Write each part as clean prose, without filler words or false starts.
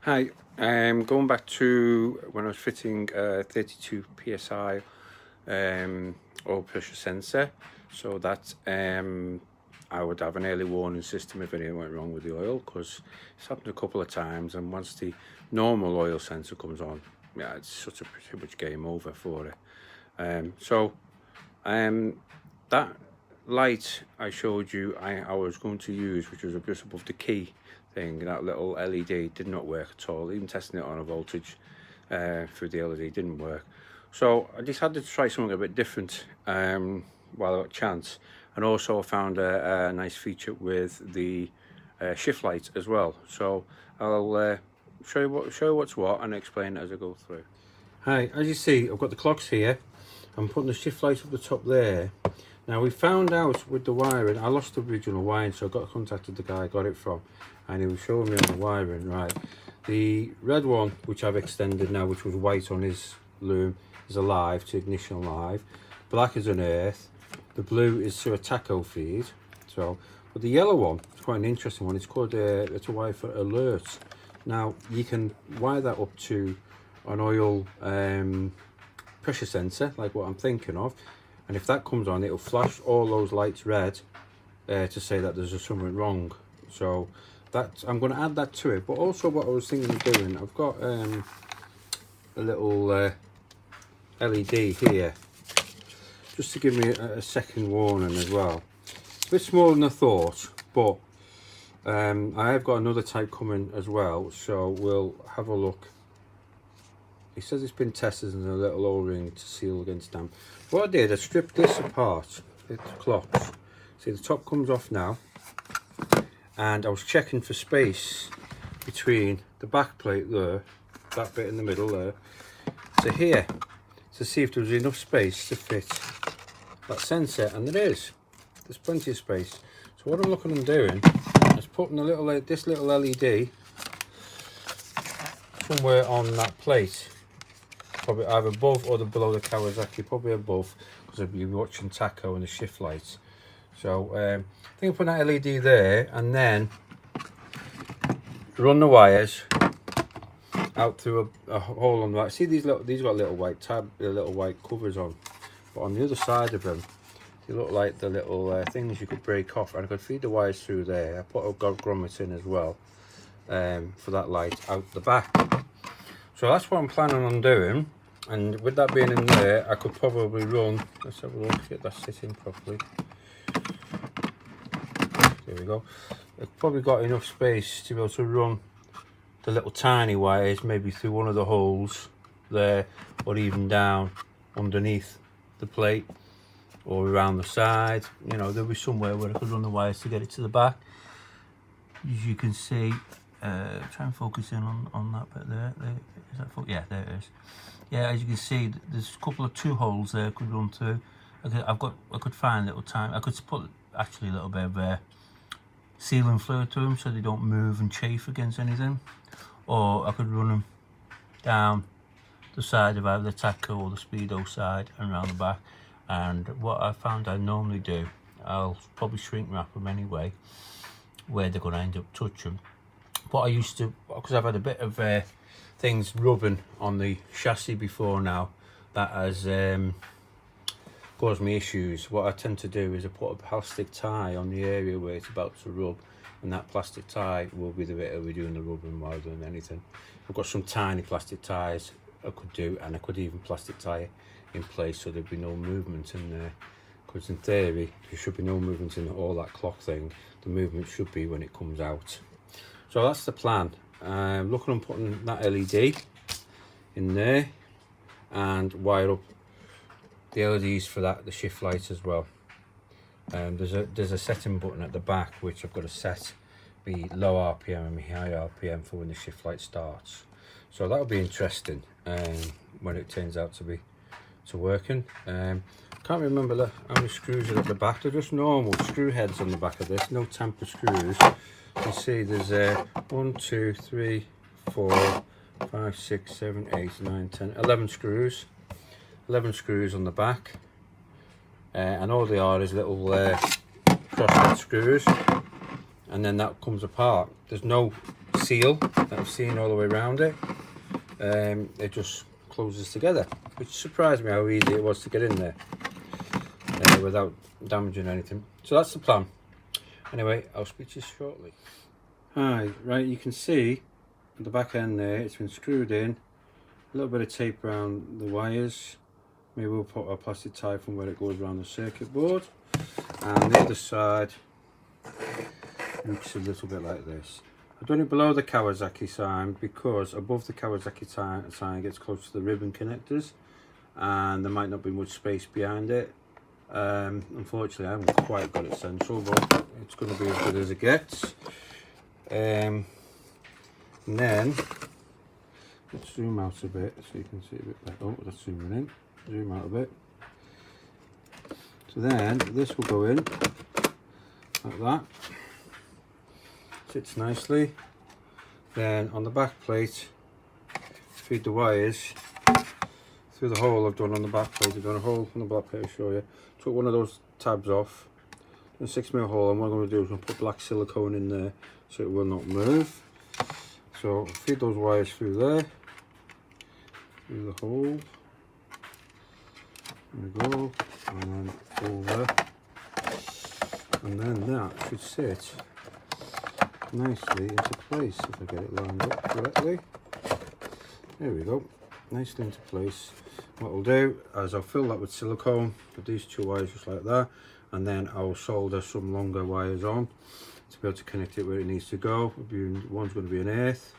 Hi, going back to when I was fitting 32 psi oil pressure sensor, so that I would have an early warning system if anything went wrong with the oil, because it's happened a couple of times, and once the normal oil sensor comes on, yeah, it's such a pretty much game over for it. That light I showed you I was going to use, which was just above the key thing, that little LED, did not work at all. Even testing it on a voltage through the LED didn't work. So I decided to try something a bit different while I got a chance. And also I found a nice feature with the shift light as well. So I'll show you what's what and explain it as I go through. Hi, as you see, I've got the clocks here. I'm putting the shift light up the top there. Now, we found out with the wiring, I lost the original wiring, so I contacted the guy I got it from, and he was showing me on the wiring, right. The red one, which I've extended now, which was white on his loom, is alive to ignition live. Black is an earth. The blue is to a tacho feed. So, but the yellow one is quite an interesting one. It's called it's a wire for alert. Now, you can wire that up to an oil pressure sensor, like what I'm thinking of, and if that comes on, it'll flash all those lights red to say that there's something wrong. So that I'm going to add that to it. But also, what I was thinking of doing, I've got a little LED here, just to give me a second warning as well. It's a bit smaller than I thought, but I have got another type coming as well, so we'll have a look. He says it's been tested in a little O-ring to seal against damp. What I did, I stripped this apart, the clocks. See, the top comes off now, and I was checking for space between the back plate there, that bit in the middle there, to here, to see if there was enough space to fit that sensor, and there is. There's plenty of space. So what I'm looking at doing is putting this little LED somewhere on that plate. Probably either above or below the Kawasaki, probably above, because I'll be watching tacho and the shift lights. So I think I'll put that LED there, and then run the wires out through a hole on the right. See these got little white little white covers on, but on the other side of them, they look like the little things you could break off, and I could feed the wires through there. I put a grommet in as well for that light out the back. So that's what I'm planning on doing, and with that being in there, I could probably run, let's have a look, get that sitting properly. There we go. I've probably got enough space to be able to run the little tiny wires maybe through one of the holes there, or even down underneath the plate, or around the side. You know, there'll be somewhere where I could run the wires to get it to the back. As you can see, try and focus in on that bit there. Is that yeah, there it is. Yeah, as you can see, there's a couple of two holes there I could run through. I could find a little time. I could put actually a little bit of sealing fluid to them so they don't move and chafe against anything. Or I could run them down the side of either the tacho or the speedo side and around the back. And what I found I normally do, I'll probably shrink wrap them anyway, where they're going to end up touching. What I used to, because I've had a bit of things rubbing on the chassis before now, that has caused me issues. What I tend to do is I put a plastic tie on the area where it's about to rub, and that plastic tie will be the bit that we're doing the rubbing rather than anything. I've got some tiny plastic ties I could do, and I could even plastic tie it in place so there'd be no movement in there, because in theory there should be no movement in all that clock thing. The movement should be when it comes out. So that's the plan. Looking on putting that LED in there and wire up the LEDs for that, the shift lights as well. There's a setting button at the back which I've got to set the low RPM and the high RPM for when the shift light starts. So that'll be interesting when it turns out to working. Can't remember how many screws are at the back. They're just normal screw heads on the back of this, no tamper screws. You see there's 1, 2, 3, 4, 5, 6, 7, 8, 9, 10, 11 screws. 11 screws on the back, and all they are is little crosshead screws, and then that comes apart. There's no seal that I've seen all the way around it. It just closes together, which surprised me how easy it was to get in there without damaging anything. So that's the plan. Anyway, I'll speak to you shortly. Hi, right, you can see at the back end there, it's been screwed in. A little bit of tape around the wires. Maybe we'll put a plastic tie from where it goes around the circuit board. And the other side looks a little bit like this. I've done it below the Kawasaki sign because above the Kawasaki sign gets close to the ribbon connectors and there might not be much space behind it. Unfortunately, I haven't quite got it central, but it's going to be as good as it gets. And then let's zoom out a bit so you can see a bit better. Oh, that's zooming in. Zoom out a bit. So then this will go in like that. Sits nicely. Then on the back plate, feed the wires through the hole I've done on the back plate. I've done a hole on the back plate, I'll show you. Took one of those tabs off, a 6mm hole, and what I'm going to do is I'm going to put black silicone in there so it will not move. So feed those wires through there, through the hole. There we go, and then over, and then that should sit nicely into place if I get it lined up correctly. There we go, nicely into place. What I'll do is I'll fill that with silicone with these two wires just like that, and then I'll solder some longer wires on to be able to connect it where it needs to go. One's going to be an earth,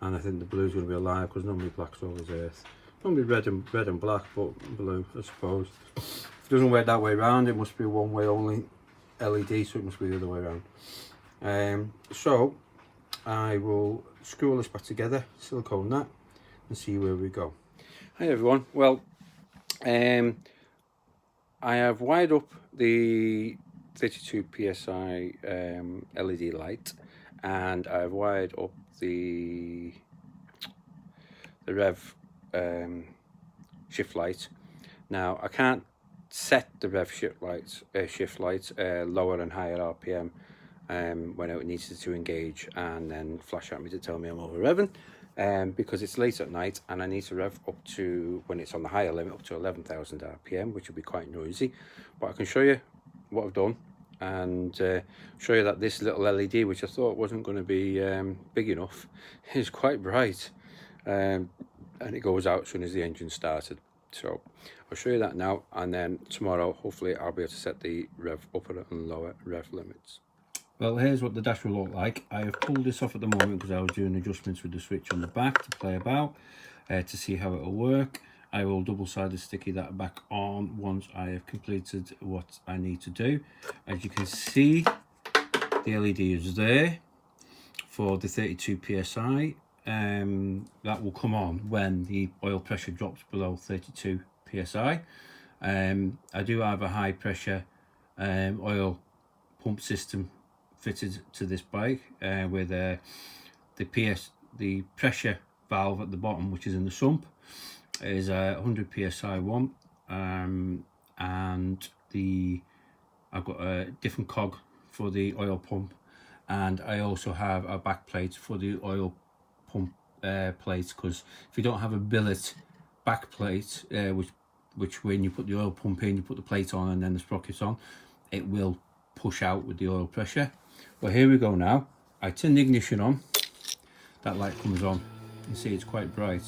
and I think the blue's going to be a live, because normally black's always earth. Normally red and black, but blue, I suppose. If it doesn't work that way around, it must be one way only LED, so it must be the other way around. So I will screw all this back together, silicone that, and see where we go. Hi everyone. Well, I have wired up the 32 psi LED light, and I've wired up the rev shift light. Now I can't set the rev shift lights lower and higher RPM when it needs to engage and then flash at me to tell me I'm over revving, because it's late at night and I need to rev up to, when it's on the higher limit, up to 11,000 RPM, which will be quite noisy. But I can show you what I've done and show you that this little LED, which I thought wasn't going to be big enough, is quite bright, and it goes out as soon as the engine started. So I'll show you that now, and then tomorrow hopefully I'll be able to set the rev upper and lower rev limits. Well, here's what the dash will look like. I have pulled this off at the moment because I was doing adjustments with the switch on the back to play about to see how it will work. I will double-sided sticky that back on once I have completed what I need to do. As you can see, the LED is there for the 32 psi. That will come on when the oil pressure drops below 32 psi. I do have a high pressure oil pump system fitted to this bike with the pressure valve at the bottom, which is in the sump, is a 100 psi one, and I've got a different cog for the oil pump, and I also have a back plate for the oil pump plate, because if you don't have a billet back plate, which when you put the oil pump in, you put the plate on and then the sprockets on, it will push out with the oil pressure. Well, here we go now. I turn the ignition on, that light comes on. You can see it's quite bright,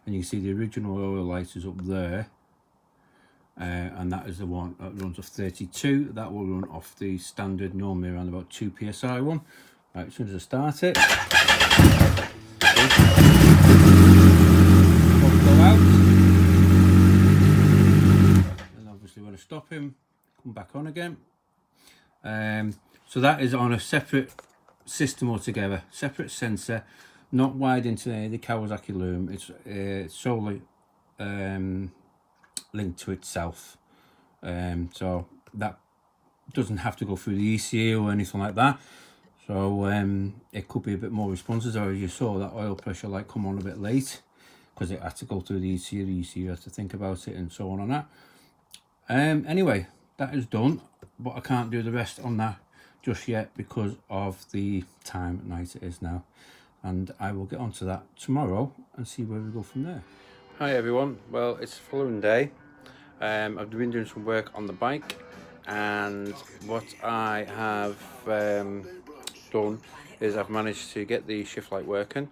and you can see the original oil light is up there, and that is the one that runs off 32. That will run off the standard, normally around about 2 psi one. Right, as soon as I start it, go out, and obviously when I stop him, come back on again. So that is on a separate system altogether, separate sensor, not wired into the Kawasaki loom. It's solely linked to itself, so that doesn't have to go through the ECU or anything like that. So it could be a bit more responsive. As you saw, that oil pressure light come on a bit late because it had to go through the ECU. The ECU has to think about it and so on and that. Anyway, that is done, but I can't do the rest on that just yet because of the time at night it is now, and I will get onto that tomorrow and see where we go from there. Hi everyone, well it's the following day. I've been doing some work on the bike, and what I have done is I've managed to get the shift light working.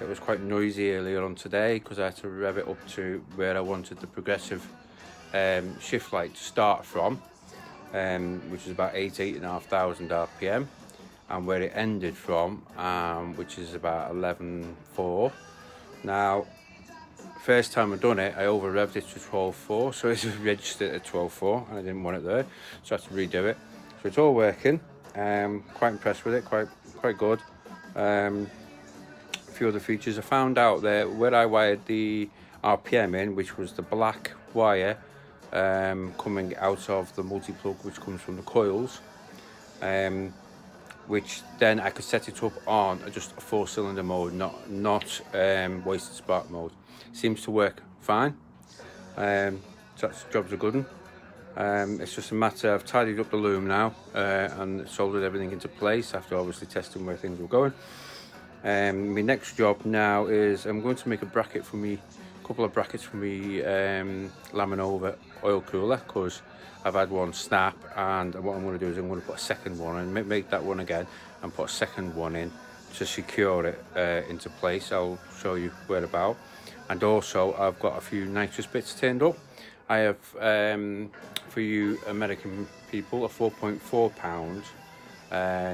It was quite noisy earlier on today because I had to rev it up to where I wanted the progressive shift light to start from, which is about 8,500 RPM, and where it ended from, which is about 11.4. Now, first time I've done it, I over revved it to 12.4, so it's registered at 12.4 and I didn't want it there, so I had to redo it. So it's all working. Quite impressed with it, quite good. A few other features. I found out that where I wired the RPM in, which was the black wire coming out of the multi-plug, which comes from the coils, which then I could set it up on just a 4-cylinder mode, not wasted spark mode. Seems to work fine. So that's job's a good one. It's just a matter of tidied up the loom now and soldered everything into place after obviously testing where things were going. My next job now is I'm going to make a bracket for me, a couple of brackets for me Laminova oil cooler, because I've had one snap, and what I'm going to do is I'm going to put a second one and make that one again and put a second one in to secure it into place. I'll show you where about. And also I've got a few nitrous bits turned up. I have, for you American people, a 4.4 pound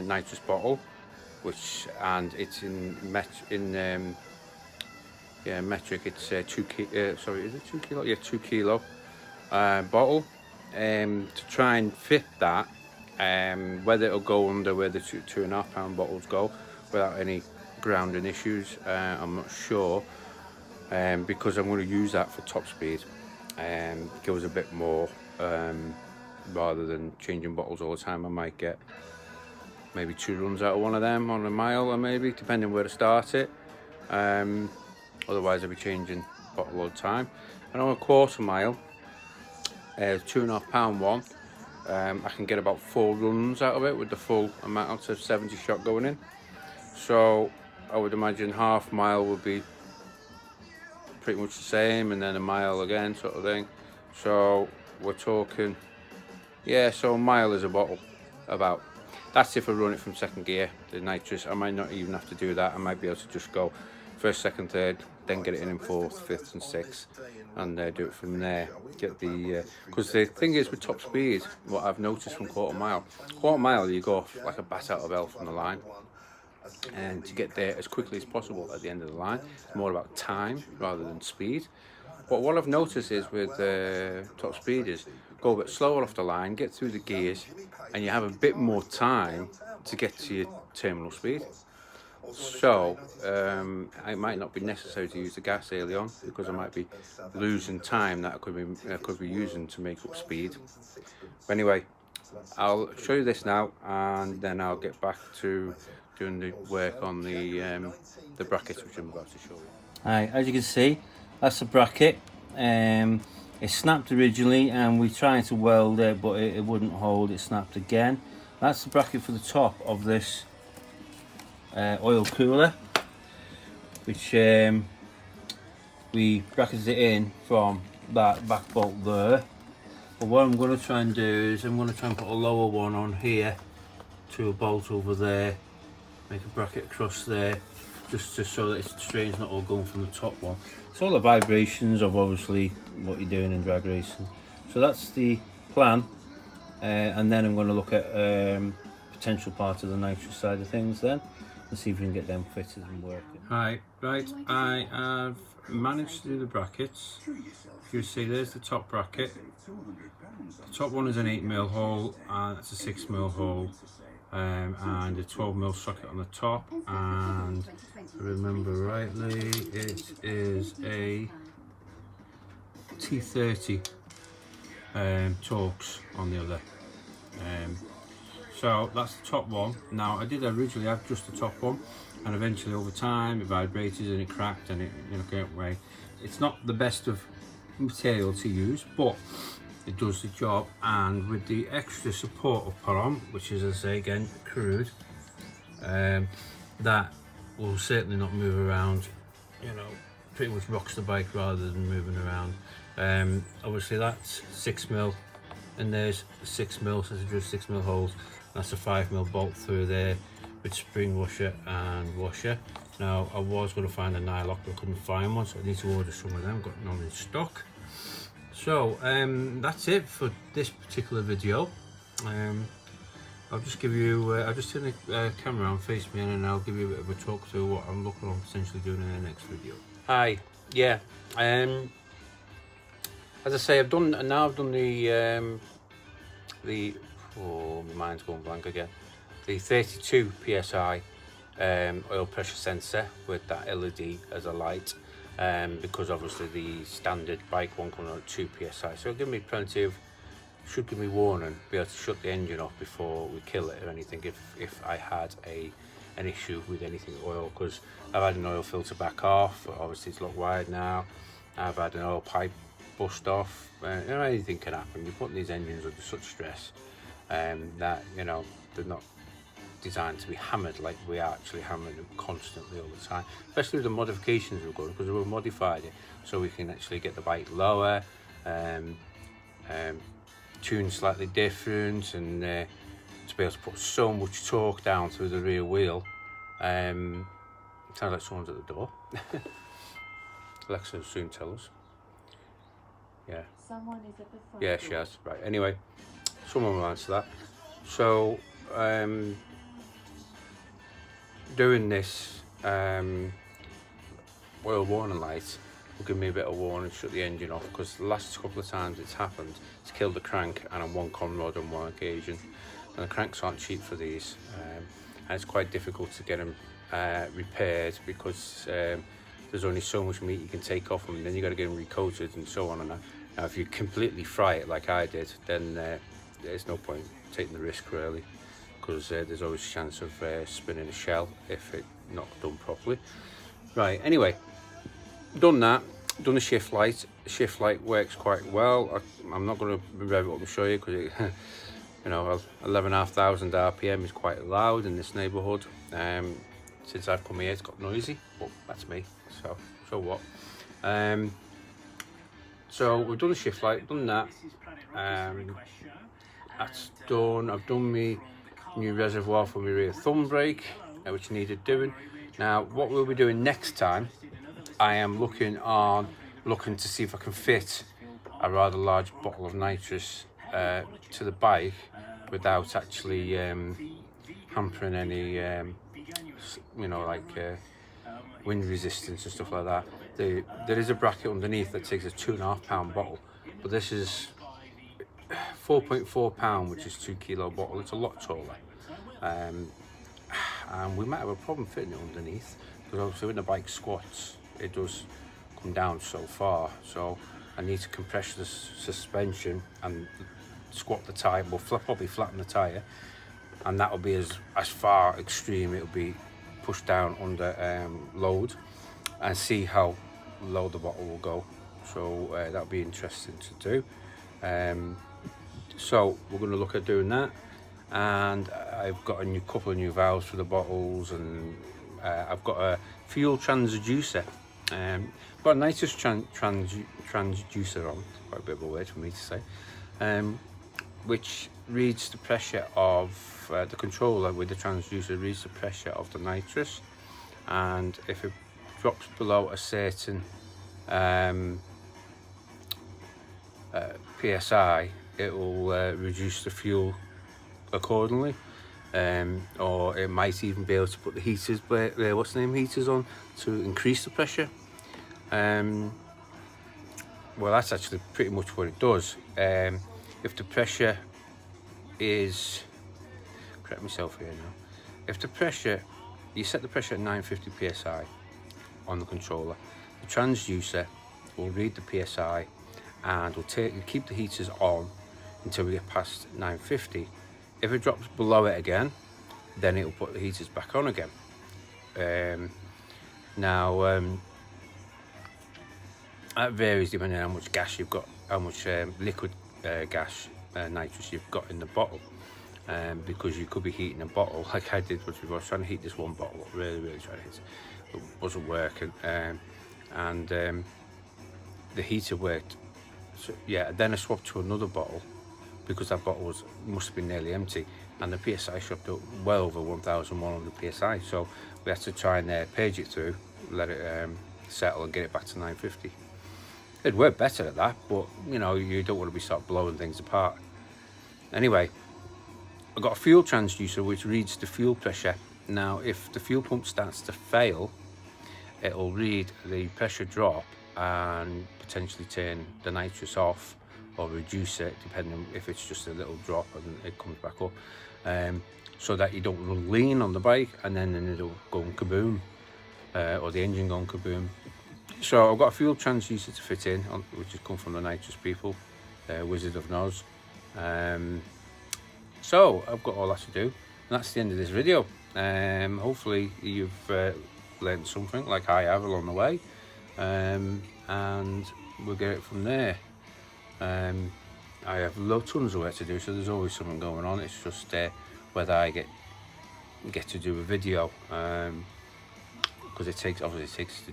nitrous bottle, and it's in metric. It's 2 kilo? Yeah, 2 kilo bottle. To try and fit that, whether it'll go under where the 2.5 pound bottles go without any grounding issues, I'm not sure, because I'm going to use that for top speed. Give us a bit more, rather than changing bottles all the time. I might get maybe 2 runs out of one of them on a mile, or maybe depending where to start it. Otherwise I'll be changing bottle all the time. And on a quarter mile, 2.5 pound one, I can get about 4 runs out of it with the full amount of 70 shot going in. So I would imagine half mile would be pretty much the same, and then a mile again, sort of thing. So we're talking, yeah, so a mile is a bottle about. That's if I run it from second gear, the nitrous. I might not even have to do that. I might be able to just go first, second, third, then get it in fourth, fifth and sixth, and do it from there. Get the, because the thing is with top speed, what I've noticed from quarter mile you go off like a bat out of hell from the line. And to get there as quickly as possible at the end of the line, it's more about time rather than speed. But what I've noticed is with top speed is go a bit slower off the line, get through the gears, and you have a bit more time to get to your terminal speed. So it might not be necessary to use the gas early on, because I might be losing time that I could be using to make up speed. But anyway, I'll show you this now, and then I'll get back to doing the work on the brackets, which I'm about to show you. Alright, as you can see, that's the bracket. It snapped originally and we tried to weld it, but it wouldn't hold. It snapped again. That's the bracket for the top of this oil cooler, which we bracketed it in from that back bolt there. But what I'm going to try and do is I'm going to try and put a lower one on here to a bolt over there, make a bracket across there, just so that it's straight, it's not all going from the top one. It's all the vibrations of obviously what you're doing in drag racing. So that's the plan, and then I'm going to look at potential part of the nitrous side of things then, and see if we can get them fitted and working. Hi, right, I have managed to do the brackets. You see there's the top bracket. The top one is an 8mm hole, and that's a 6mm hole, and a 12mm socket on the top, and if I remember rightly it is a T30 Torx on the other. So that's the top one. Now I did originally have just the top one, and eventually over time it vibrated and it cracked and it came away. It's not the best of material to use, but it does the job. And with the extra support I've put on, which is, as I say again, crude, that will certainly not move around, you know, pretty much rocks the bike rather than moving around. Obviously that's 6mm and there's 6mm, so there's 6mm holes. That's a 5mm bolt through there with spring washer and washer. Now I was going to find a nylock but I couldn't find one, so I need to order some of them, got none in stock. So that's it for this particular video. I'll just give you, I'll just turn the camera on, face me in, and I'll give you a bit of a talk through what I'm looking on potentially doing in the next video. Hi, yeah, as I say, I've done the, oh, my mind's going blank again, the 32 PSI oil pressure sensor with that LED as a light, because obviously the standard bike one comes on at 2 PSI, so it'll give me plenty of, should give me warning, be able to shut the engine off before we kill it or anything if I had an issue with anything oil, because I've had an oil filter back off, obviously it's locked wired now, I've had an oil pipe bust off, you know, anything can happen. You're putting these engines under such stress that, you know, they're not designed to be hammered like we are actually hammering them constantly all the time, especially with the modifications we've got, because we've modified it so we can actually get the bike lower, tuned slightly different, and to be able to put so much torque down through the rear wheel. Sounds like someone's at the door. Alexa will soon tell us. Yeah. Someone is at the front door. She has. Right. Anyway, someone will answer that. So, doing this oil warning light will give me a bit of warning, shut the engine off, because the last couple of times it's happened, it's killed the crank and on one con rod on one occasion, and the cranks aren't cheap for these, and it's quite difficult to get them repaired, because there's only so much meat you can take off them, and then you got to get them recoated and so on and that. Now if you completely fry it like I did, then there's no point taking the risk really, because there's always a chance of spinning a shell if it's not done properly. Right, anyway, done that, done the shift light. The shift light works quite well. I'm not going to rev it up and show you, because it, you know, 11,500 RPM is quite loud in this neighbourhood. Since I've come here it's got noisy, but that's me, so what. So we've done the shift light, done that, that's done. I've done my new reservoir for my rear thumb brake, which needed doing. Now what we'll be doing next time, I am looking to see if I can fit a rather large bottle of nitrous to the bike without actually hampering any you know, like wind resistance and stuff like that. There is a bracket underneath that takes a 2.5 pound bottle, but this is 4.4 pound, which is 2 kilo bottle. It's a lot taller, and we might have a problem fitting it underneath, because obviously when the bike squats it does come down so far, so I need to compress the suspension and squat the tyre, well probably flatten the tyre, and that will be as far extreme it'll be pushed down under load, and see how low the bottle will go. So that'll be interesting to do. So we're going to look at doing that, and I've got a couple of new valves for the bottles, and I've got a fuel transducer. Got a nitrous transducer on, quite a bit of a word for me to say, which reads the pressure of the controller with the transducer, reads the pressure of the nitrous, and if it drops below a certain PSI, it will reduce the fuel accordingly, or it might even be able to put the heaters, what's the name, heaters on to increase the pressure. Well, that's actually pretty much what it does. If the pressure is, correct myself here now, if the pressure, you set the pressure at 950 psi on the controller, the transducer will read the psi and will keep the heaters on until we get past 950. If it drops below it again, then it will put the heaters back on again. Now that varies depending on how much gas you've got, how much liquid gas nitrous you've got in the bottle, because you could be heating a bottle like I did once before. I was trying to heat this one bottle up, really trying to hit it. It wasn't working, and the heater worked. So yeah, then I swapped to another bottle because that bottle must have been nearly empty, and the PSI shot up well over 1,100 PSI. So we had to try and page it through, let it settle, and get it back to 950. It'd work better at that, but you know, you don't want to be sort of blowing things apart. Anyway, I've got a fuel transducer which reads the fuel pressure. Now, if the fuel pump starts to fail, it'll read the pressure drop and potentially turn the nitrous off or reduce it, depending on if it's just a little drop and it comes back up, so that you don't run lean on the bike and then it'll go kaboom, or the engine going kaboom. So I've got a fuel transducer to fit in, which has come from the nitrous people, Wizard of Noz. So I've got all that to do, and that's the end of this video. Hopefully you've learned something like I have along the way, and we'll get it from there. I have tons of work to do, so there's always something going on. It's just whether I get to do a video, because the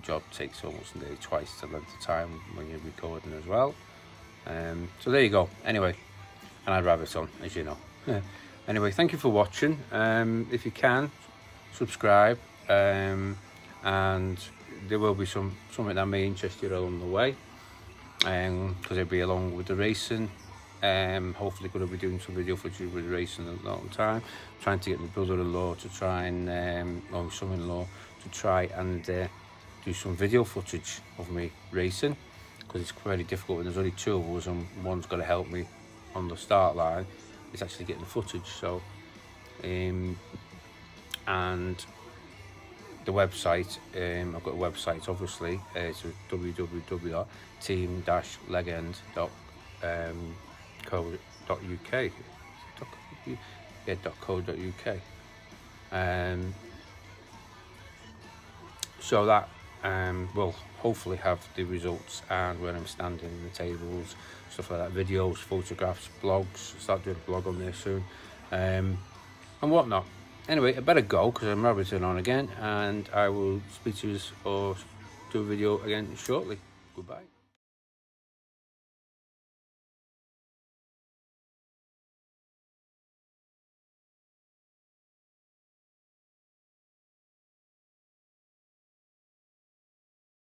job takes almost nearly twice the length of time when you're recording as well. So there you go. Anyway, and I'd rabbit on, as you know. Anyway, thank you for watching. If you can, subscribe, and there will be something that may interest you along the way, because it'll be along with the racing. Hopefully going to be doing some video footage with racing a long time, trying to get my brother-in-law to try and or son-in-law to try and do some video footage of me racing, because it's very difficult when there's only two of us and one's got to help me on the start line. It's actually getting the footage. So and the website, I've got a website obviously, it's www.team-legend.co.uk, .co.uk. So that will hopefully have the results and where I'm standing in the tables, stuff like that, videos, photographs, blogs. Start doing a blog on there soon, and whatnot. Anyway, I better go because I'm rabbiting on again, and I will speak to you or do a video again shortly. Goodbye.